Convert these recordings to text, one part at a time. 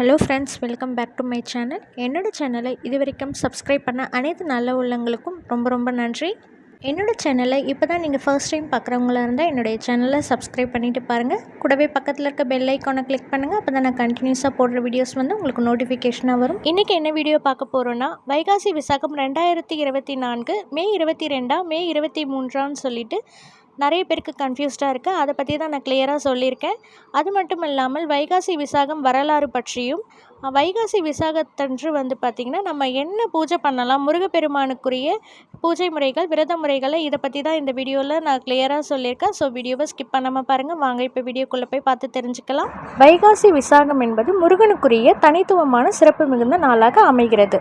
Hello friends, welcome back to my channel. என்னோடய சேனலை இது வரைக்கும் சப்ஸ்கிரைப் பண்ண அனைத்து நல்ல உள்ளங்களுக்கும் ரொம்ப நன்றி. என்னோடய சேனலை இப்போ தான் நீங்கள் ஃபர்ஸ்ட் டைம் பார்க்குறவங்களா இருந்தால் என்னுடைய சேனலை சப்ஸ்கிரைப் பண்ணிவிட்டு பாருங்கள். கூடவே பக்கத்தில் இருக்க பெல் ஐக்கானை கிளிக் பண்ணுங்கள். அப்போ தான் நான் கண்டினியூஸாக போடுற வீடியோஸ் வந்து உங்களுக்கு நோட்டிஃபிகேஷனாக வரும். இன்றைக்கி என்ன வீடியோ பார்க்க போகிறோன்னா, வைகாசி விசாகம் 2024 மே 22 மே 23 சொல்லிட்டு நிறைய பேருக்கு கன்ஃபியூஸ்டாக இருக்குது. அதை பற்றி தான் நான் கிளியராக சொல்லியிருக்கேன். அது மட்டும் இல்லாமல் வைகாசி விசாகம் வரலாறு பற்றியும், வைகாசி விசாகத்தன்று வந்து பார்த்திங்கன்னா நம்ம என்ன பூஜை பண்ணலாம், முருகப்பெருமானுக்குரிய பூஜை முறைகள், விரத முறைகளை இதை பற்றி தான் இந்த வீடியோவில் நான் கிளியராக சொல்லியிருக்கேன். ஸோ வீடியோவை ஸ்கிப் பண்ணாமல் பாருங்கள். வாங்க இப்போ வீடியோக்குள்ளே போய் பார்த்து தெரிஞ்சுக்கலாம். வைகாசி விசாகம் என்பது முருகனுக்குரிய தனித்துவமான சிறப்பு மிகுந்த நாளாக அமைகிறது.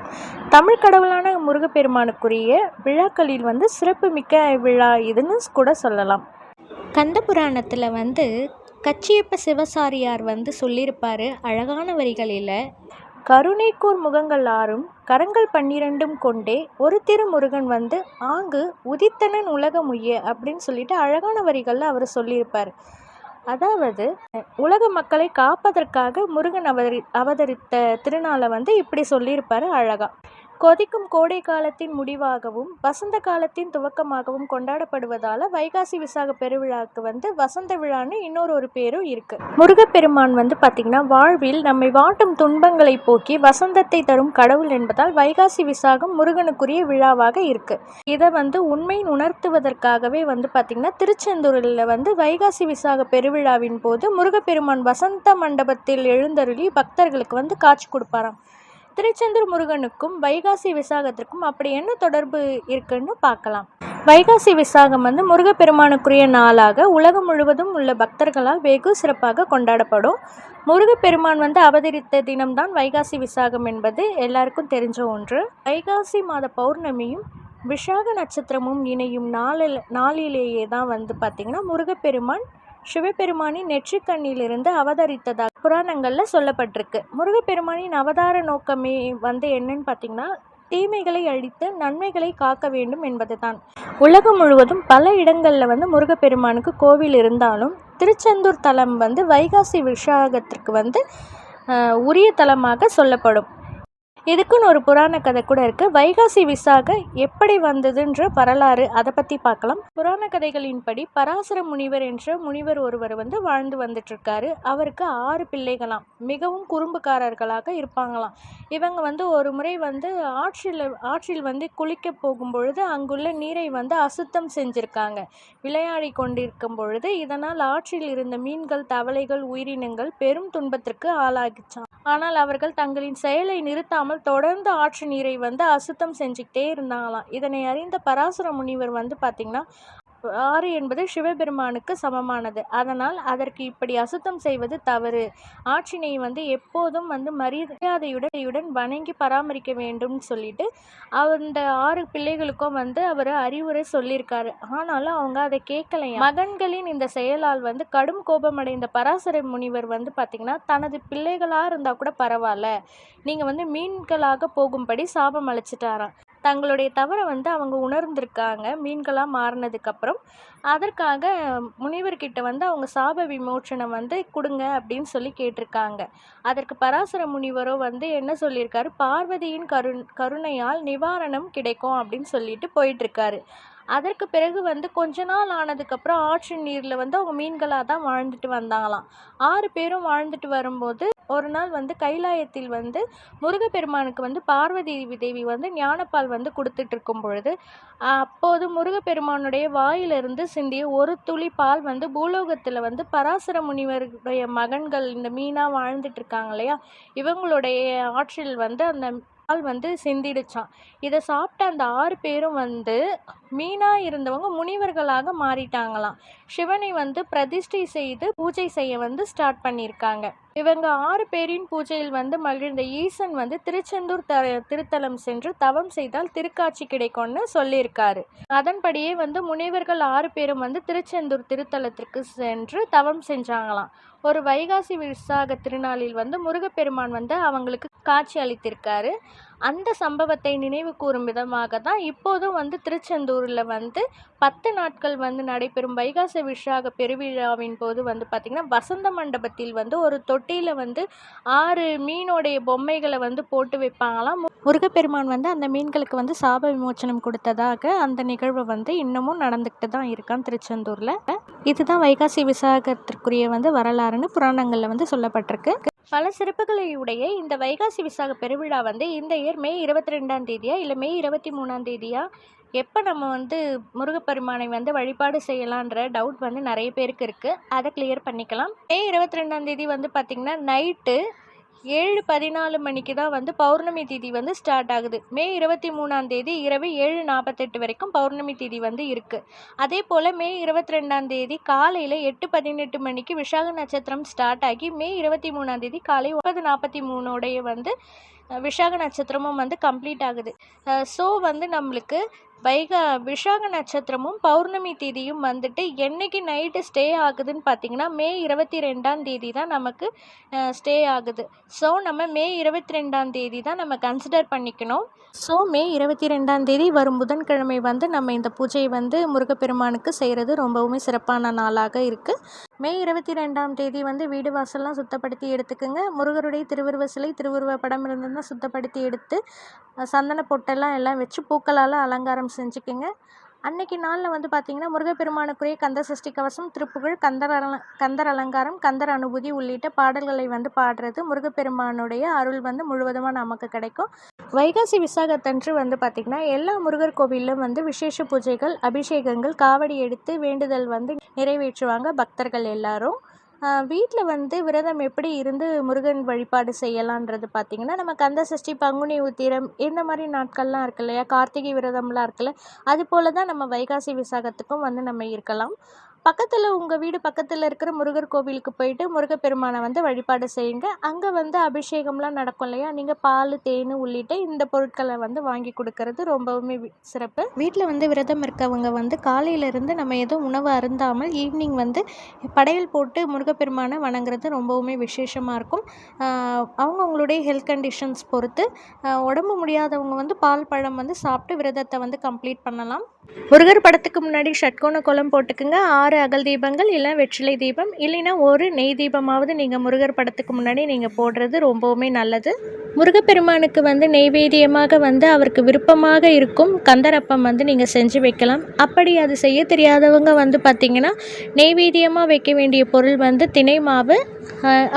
தமிழ் கடவுளான முருகப்பெருமானுக்குரிய விழாக்களில் வந்து சிறப்பு மிக்க விழா இதுன்னு கூட சொல்லலாம். கந்த புராணத்தில் வந்து கச்சியப்ப சிவசாரியார் வந்து சொல்லியிருப்பார் அழகான வரிகளில், கருணைக்கூர் முகங்கள் ஆறும் கரங்கள் 12 கொண்டே ஒரு திருமுருகன் வந்து ஆங்கு உதித்தனன் உலகமுய்ய அப்படின்னு சொல்லிட்டு அழகான வரிகளில் அவர் சொல்லியிருப்பார். அதாவது உலக மக்களை காப்பதற்காக முருகன் அவதரித்த திருநாளை வந்து இப்படி சொல்லியிருப்பார் அழகா. கொதிக்கும் கோடை காலத்தின் முடிவாகவும் வசந்த காலத்தின் துவக்கமாகவும் கொண்டாடப்படுவதால் வைகாசி விசாக பெருவிழாவுக்கு வந்து வசந்த விழான்னு இன்னொரு பேரும் இருக்குது. முருகப்பெருமான் வந்து பார்த்திங்கன்னா வாழ்வில் நம்மை வாட்டும் துன்பங்களை போக்கி வசந்தத்தை தரும் கடவுள் என்பதால் வைகாசி விசாகம் முருகனுக்குரிய விழாவாக இருக்குது. இதை வந்து உண்மையை உணர்த்துவதற்காகவே வந்து பார்த்திங்கன்னா திருச்செந்தூரில் வந்து வைகாசி விசாக பெருவிழாவின் போது முருகப்பெருமான் வசந்த மண்டபத்தில் எழுந்தருளி பக்தர்களுக்கு வந்து காட்சி கொடுப்பாராம். திருச்செந்தூர் முருகனுக்கும் வைகாசி விசாகத்திற்கும் அப்படி என்ன தொடர்பு இருக்குன்னு பார்க்கலாம். வைகாசி விசாகம் வந்து முருகப்பெருமானுக்குரிய நாளாக உலகம் முழுவதும் உள்ள பக்தர்களால் வெகு சிறப்பாக கொண்டாடப்படும். முருகப்பெருமான் வந்து அவதரித்த தினம்தான் வைகாசி விசாகம் என்பது எல்லாருக்கும் தெரிஞ்ச ஒன்று. வைகாசி மாத பௌர்ணமியும் விஷாக நட்சத்திரமும் இணையும் நாளிலேயே தான் வந்து பார்த்திங்கன்னா முருகப்பெருமான் சிவபெருமானின் நெற்றிக்கண்ணிலிருந்து அவதரித்ததாக புராணங்களில் சொல்லப்பட்டிருக்கு. முருகப்பெருமானின் அவதார நோக்கமே வந்து என்னன்னு பார்த்திங்கன்னா தீமைகளை அழித்து நன்மைகளை காக்க வேண்டும் என்பது தான். உலகம் முழுவதும் பல இடங்களில் வந்து முருகப்பெருமானுக்கு கோவில் இருந்தாலும் திருச்செந்தூர் தலம் வந்து வைகாசி விசாகத்திற்கு வந்து உரிய தலமாக சொல்லப்படும். இதுக்குன்னு ஒரு புராண கதை கூட இருக்குது. வைகாசி விசாக எப்படி வந்ததுன்ற வரலாறு அதை பற்றி பார்க்கலாம். புராண கதைகளின்படி பராசர முனிவர் என்ற முனிவர் ஒருவர் வந்து வாழ்ந்து வந்துட்டுருக்காரு. அவருக்கு 6 பிள்ளைகளாம். மிகவும் குறும்புக்காரர்களாக இருப்பாங்களாம். இவங்க வந்து ஒரு முறை வந்து ஆற்றில் வந்து குளிக்க போகும் பொழுது அங்குள்ள நீரை வந்து அசுத்தம் செஞ்சுருக்காங்க. விளையாடி கொண்டிருக்கும் பொழுது இதனால் ஆற்றில் இருந்த மீன்கள், தவளைகள், உயிரினங்கள் பெரும் துன்பத்திற்கு ஆளாகிச்சான். ஆனால் அவர்கள் தங்களின் செயலை நிறுத்தாமல் தொடர்ந்து ஆற்று நீரை வந்து அசுத்தம் செஞ்சுக்கிட்டே இருந்தாங்களாம். இதனை அறிந்த பராசர முனிவர் வந்து பார்த்திங்கன்னா ஆறு என்பது சிவபெருமானுக்கு சமமானது, அதனால் அதற்கு இப்படி அசுத்தம் செய்வது தவறு, ஆற்றினை வந்து எப்போதும் வந்து மரியாதையுடன் வணங்கி பராமரிக்க வேண்டும் சொல்லிட்டு அந்த 6 பிள்ளைகளுக்கும் வந்து அவர் அறிவுரை சொல்லியிருக்காரு. ஆனாலும் அவங்க அதை கேட்கலையா. மகன்களின் இந்த செயலால் வந்து கடும் கோபமடைந்த பராசர முனிவர் வந்து பார்த்திங்கன்னா தனது பிள்ளைகளாக இருந்தால் கூட பரவாயில்ல, நீங்கள் வந்து மீன்களாக போகும்படி சாபம் அளிச்சிட்டாராம். தங்களுடைய தவறை வந்து அவங்க உணர்ந்திருக்காங்க மீன்களாக மாறினதுக்கப்புறம். அதற்காக முனிவர்கிட்ட வந்து அவங்க சாப விமோச்சனம் வந்து கொடுங்க அப்படின்னு சொல்லி கேட்டிருக்காங்க. அதற்கு பராசர முனிவரோ வந்து என்ன சொல்லியிருக்காரு, பார்வதியின் கருணையால் நிவாரணம் கிடைக்கும் அப்படின்னு சொல்லிட்டு போயிட்டுருக்காரு. அதற்கு பிறகு வந்து கொஞ்ச நாள் ஆனதுக்கப்புறம் ஆற்று நீரில் வந்து அவங்க மீன்களாக தான் வாழ்ந்துட்டு வந்தாங்களாம். 6 பேரும் வாழ்ந்துட்டு வரும்போது ஒரு நாள் வந்து கைலாயத்தில் வந்து முருகப்பெருமானுக்கு வந்து பார்வதி தேவி வந்து ஞானப்பால் வந்து கொடுத்துட்டு இருக்கும் பொழுது அப்போது முருகப்பெருமானுடைய வாயிலிருந்து சிந்திய ஒரு துளி பால் வந்து பூலோகத்தில் வந்து பராசர முனிவருடைய மகன்கள் இந்த மீனாக வாழ்ந்துட்டு இருக்காங்க இல்லையா, இவங்களுடைய ஆற்றில் வந்து அந்த பால் வந்து சிந்திடுச்சான். இதை சாப்பிட்ட அந்த 6 பேரும் வந்து மீனாக இருந்தவங்க முனிவர்களாக மாறிட்டாங்களாம். சிவனை வந்து பிரதிஷ்டை செய்து பூஜை செய்ய வந்து ஸ்டார்ட் பண்ணியிருக்காங்க. இவங்க 6 பேரின் பூஜையில் வந்து மகிழ்ந்த ஈசன் வந்து திருச்செந்தூர் திருத்தலம் சென்று தவம் செய்தால் திருக்காட்சி கிடைக்கும்னு சொல்லியிருக்காரு. அதன்படியே வந்து முனிவர்கள் 6 பேரும் வந்து திருச்செந்தூர் திருத்தலத்திற்கு சென்று தவம் செஞ்சாங்களாம். ஒரு வைகாசி விசாக திருநாளில் வந்து முருகப்பெருமான் வந்து அவங்களுக்கு காட்சி அளித்திருக்காரு. அந்த சம்பவத்தை நினைவு கூறும் விதமாக தான் இப்போதும் வந்து திருச்செந்தூரில் வந்து 10 நாட்கள் வந்து நடைபெறும் வைகாசி விசாக பெருவிழாவின் போது வந்து பார்த்திங்கன்னா வசந்த மண்டபத்தில் வந்து ஒரு தொட்டியில் வந்து 6 மீனோடைய பொம்மைகளை வந்து போட்டு வைப்பாங்களாம். முருகப்பெருமான் வந்து அந்த மீன்களுக்கு வந்து சாப விமோச்சனம் கொடுத்ததாக அந்த நிகழ்வு வந்து இன்னமும் நடந்துக்கிட்டு தான் இருக்கான் திருச்செந்தூரில். இதுதான் வைகாசி விசாகத்திற்குரிய வந்து வரலாறுன்னு புராணங்களில் வந்து சொல்லப்பட்டிருக்கு. பல சிறப்புகளை உடைய இந்த வைகாசி விசாக பெருவிழா வந்து இந்த இயர் மே 22ஆம் தேதியா இல்லை மே 23ஆம் தேதியா எப்போ நம்ம வந்து முருகப்பெருமானை வந்து வழிபாடு செய்யலான்ற டவுட் வந்து நிறைய பேருக்கு இருக்குது. அதை கிளியர் பண்ணிக்கலாம். மே 22ஆம் தேதி வந்து பார்த்திங்கன்னா நைட்டு 7:14 மணிக்கு தான் வந்து பௌர்ணமி திதி வந்து ஸ்டார்ட் ஆகுது. மே 23ஆம் தேதி இரவு 7:48 வரைக்கும் பௌர்ணமி திதி வந்து இருக்குது. அதே போல் மே 22ஆம் தேதி காலையில் 8:18 மணிக்கு விசாக நட்சத்திரம் ஸ்டார்ட் ஆகி மே 23ஆம் தேதி காலை 9:43 வந்து விசாக நட்சத்திரமும் வந்து கம்ப்ளீட் ஆகுது. ஸோ வந்து நம்மளுக்கு விசாக நட்சத்திரமும் பௌர்ணமி தேதியும் வந்துட்டு என்னைக்கு நைட்டு ஸ்டே ஆகுதுன்னு பார்த்தீங்கன்னா மே 22ஆம் தேதி தான் நமக்கு ஸ்டே ஆகுது. ஸோ நம்ம மே 22ஆம் தேதி தான் நம்ம கன்சிடர் பண்ணிக்கணும். ஸோ மே 22ஆம் தேதி வரும் புதன்கிழமை வந்து நம்ம இந்த பூஜையை வந்து முருகப்பெருமானுக்கு செய்கிறது ரொம்பவுமே சிறப்பான நாளாக இருக்குது. மே 22ஆம் தேதி வந்து வீடு வாசல்லாம் சுத்தப்படுத்தி எடுத்துக்கோங்க. முருகருடைய திருவுருவ சிலை திருவுருவ படம் இருந்ததுன்னா சுத்தப்படுத்தி எடுத்து சந்தன பொட்டெல்லாம் எல்லாம் வச்சு பூக்களால் அலங்காரம் செஞ்சுக்கோங்க. அன்னைக்கு நாளில் வந்து பார்த்திங்கன்னா முருகப்பெருமானுக்குரிய கந்த சஷ்டி கவசம், திருப்புகழ், கந்தர் அலங்காரம், கந்தர் அனுபூதி உள்ளிட்ட பாடல்களை வந்து பாடுறது முருகப்பெருமானுடைய அருள் வந்து முழுவதுமாக நமக்கு கிடைக்கும். வைகாசி விசாகத்தன்று வந்து பார்த்திங்கன்னா எல்லா முருகர் கோவிலும் வந்து விசேஷ பூஜைகள், அபிஷேகங்கள், காவடி எடுத்து வேண்டுதல் வந்து நிறைவேற்றுவாங்க பக்தர்கள் எல்லாரும். வீட்டில் வந்து விரதம் எப்படி இருந்து முருகன் வழிபாடு செய்யலான்றது பார்த்திங்கன்னா நம்ம கந்த சஷ்டி, பங்குனி உத்திரம் இந்த மாதிரி நாட்கள்லாம் இருக்கு இல்லையா, கார்த்திகை விரதம்லாம் இருக்குல்ல, அது போல் தான் நம்ம வைகாசி விசாகத்துக்கும் வந்து நம்ம இருக்கலாம். உங்கள் வீடு பக்கத்தில் இருக்கிற முருகர் கோவிலுக்கு போயிட்டு முருகப்பெருமானை வந்து வழிபாடு செய்யுங்க. அங்கே வந்து அபிஷேகம்லாம் நடக்கும் இல்லையா, நீங்கள் பால், தேன் உள்ளிட்ட இந்த பொருட்களை வந்து வாங்கி கொடுக்கறது ரொம்பவுமே சிறப்பு. வீட்டில் வந்து விரதம் இருக்கவங்க வந்து காலையிலேருந்து நம்ம எதுவும் உணவு அருந்தாமல் ஈவினிங் வந்து படையல் போட்டு முருகப்பெருமானை வணங்குறது ரொம்பவுமே விசேஷமாக இருக்கும். அவங்களுடைய ஹெல்த் கண்டிஷன்ஸ் பொறுத்து உடம்பு முடியாதவங்க வந்து பால், பழம் வந்து சாப்பிட்டு விரதத்தை வந்து கம்ப்ளீட் பண்ணலாம். முருகர் படத்துக்கு முன்னாடி ஷட்கோண கோலம் போட்டுக்குங்க. 6 அகல் தீபங்கள் இல்லை வெற்றிலை தீபம் இல்லைன்னா ஒரு நெய் தீபமாவது நீங்கள் முருகர் படத்துக்கு முன்னாடி நீங்கள் போடுறது ரொம்பவுமே நல்லது. முருகப்பெருமானுக்கு வந்து நெய்வேத்தியமாக வந்து அவருக்கு விருப்பமாக இருக்கும் கந்தரப்பம் வந்து நீங்கள் செஞ்சு வைக்கலாம். அப்படி அது செய்ய தெரியாதவங்க வந்து பார்த்திங்கன்னா நெய்வேத்தியமாக வைக்க வேண்டிய பொருள் வந்து திணை மாவு,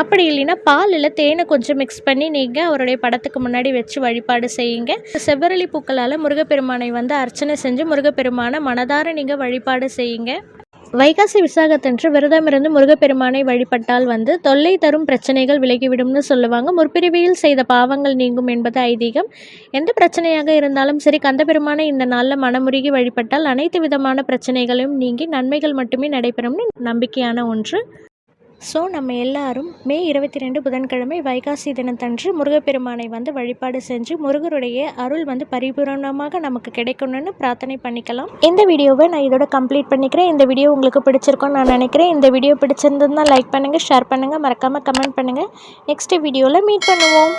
அப்படி இல்லைன்னா பால் இல்லை தேனை கொஞ்சம் மிக்ஸ் பண்ணி நீங்கள் அவருடைய படத்துக்கு முன்னாடி வச்சு வழிபாடு செய்யுங்க. செவ்வரளி பூக்களால் முருகப்பெருமானை வந்து அர்ச்சனை செஞ்சு முருகப்பெருமானை மனதார நீங்கள் வழிபாடு செய்யுங்க. வைகாசி விசாகத்தன்று விரதம் இருந்து முருகப்பெருமானை வழிபட்டால் வந்து தொல்லை தரும் பிரச்சனைகள் விலகிவிடும்னு சொல்லுவாங்க. முற்பிரிவியில் செய்த பாவங்கள் நீங்கும் என்பது ஐதீகம். எந்த பிரச்சனையாக இருந்தாலும் சரி, கந்தபெருமானை இந்த நாளில் மனமுருகி வழிபட்டால் அனைத்து விதமான பிரச்சனைகளையும் நீங்கி நன்மைகள் மட்டுமே நடைபெறும்னு நம்பிக்கையான ஒன்று. ஸோ நம்ம எல்லாரும் மே 22 புதன்கிழமை வைகாசி தினத்தன்று முருகப்பெருமானை வந்து வழிபாடு செஞ்சு முருகருடைய அருள் வந்து பரிபூரணமாக நமக்கு கிடைக்கணும்னு பிரார்த்தனை பண்ணிக்கலாம். இந்த வீடியோவை நான் இதோட கம்ப்ளீட் பண்ணிக்கிறேன். இந்த வீடியோ உங்களுக்கு பிடிச்சிருக்கும்னு நான் நினைக்கிறேன். இந்த வீடியோ பிடிச்சிருந்ததுன்னா லைக் பண்ணுங்கள், ஷேர் பண்ணுங்கள், மறக்காமல் கமெண்ட் பண்ணுங்கள். நெக்ஸ்ட் வீடியோவில் மீட் பண்ணுவோம்.